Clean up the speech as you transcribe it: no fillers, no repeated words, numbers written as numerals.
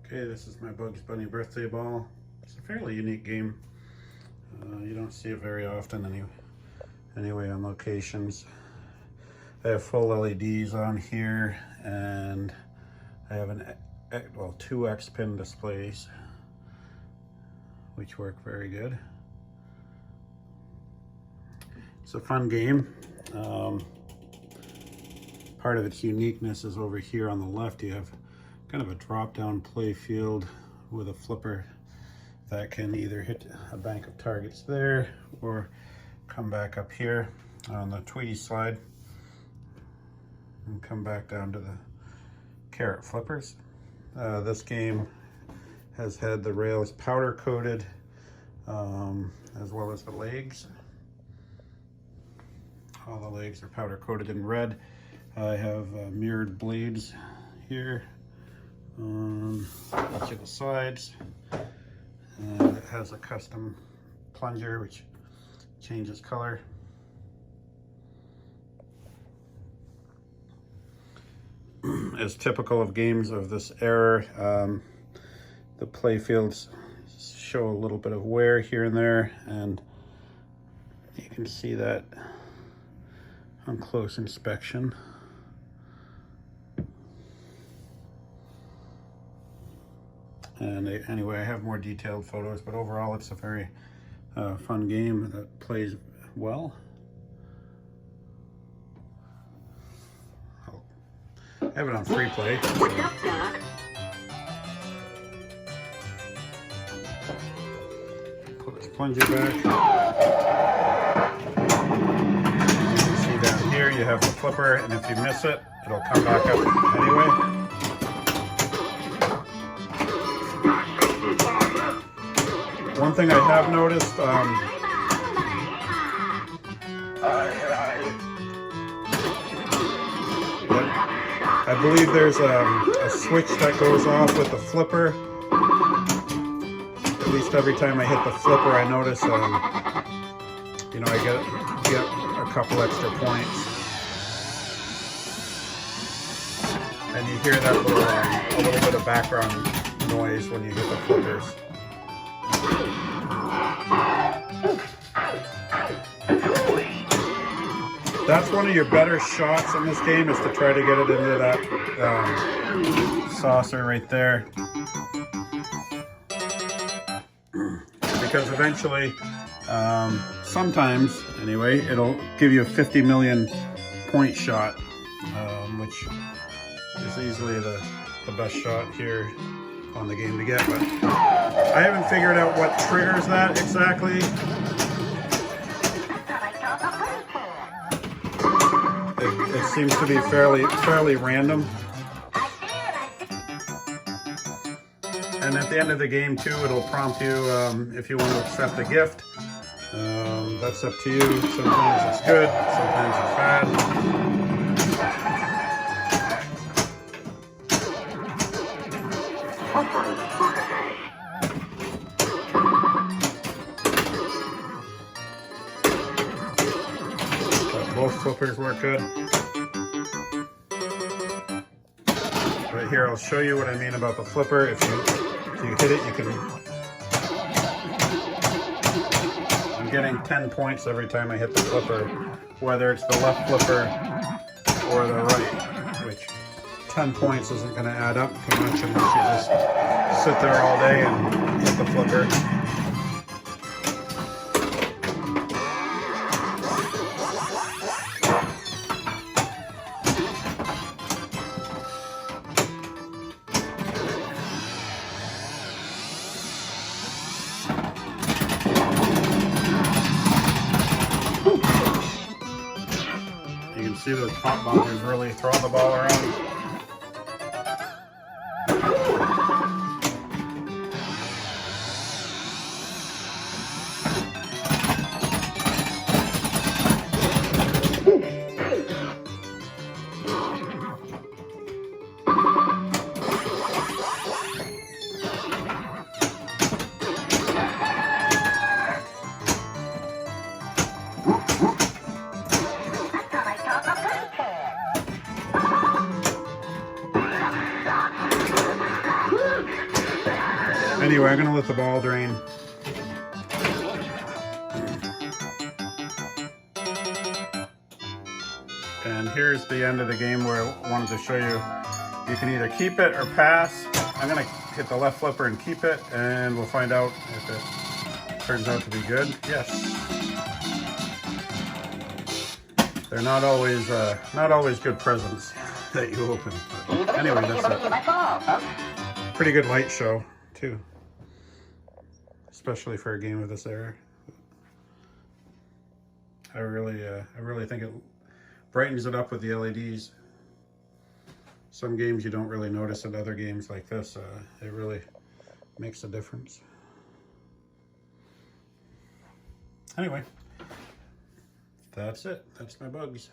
Okay, this is my Bugs Bunny birthday ball. It's a fairly unique game. You don't see it very often anyway on locations. I have full LEDs on here, and I have two X pin displays, which work very good. It's a fun game. Part of its uniqueness is over here on the left. You have kind of a drop-down play field with a flipper that can either hit a bank of targets there or come back up here on the Tweety slide and come back down to the carrot flippers. This game has had the rails powder coated as well as the legs. All the legs are powder coated in red. I have mirrored blades here on each of the sides, and it has a custom plunger which changes color. As typical of games of this era, the play fields show a little bit of wear here and there, and you can see that on close inspection. And anyway, I have more detailed photos, but overall it's a very fun game that plays well. I have it on free play. Put this plunger back. You can see down here you have the flipper, and if you miss it, it'll come back up anyway. One thing I have noticed, I believe there's a switch that goes off with the flipper. At least every time I hit the flipper, I notice, you know, I get a couple extra points. And you hear that a little bit of background noise when you hit the flippers. That's one of your better shots in this game, is to try to get it into that saucer right there. Because eventually, sometimes anyway, it'll give you a 50 million point shot, which is easily the best shot here on the game to get. But I haven't figured out what triggers that exactly. It seems to be fairly random. And at the end of the game too, it'll prompt you if you want to accept a gift. That's up to you. Sometimes it's good, sometimes it's bad. Both flippers work good. Right here, I'll show you what I mean about the flipper. If you hit it, you can... I'm getting 10 points every time I hit the flipper, whether it's the left flipper or the right, which 10 points isn't going to add up too much unless you just sit there all day and hit the flipper. See those pop bumpers really throwing the ball around. Anyway, I'm gonna let the ball drain. And here's the end of the game where I wanted to show you. You can either keep it or pass. I'm gonna hit the left flipper and keep it, and we'll find out if it turns out to be good. Yes. They're not always good presents that you open. But anyway, that's it. Pretty good light show too, especially for a game of this era. I really think it brightens it up with the LEDs. Some games you don't really notice it. Other games like this, it really makes a difference. Anyway, that's it. That's my bugs.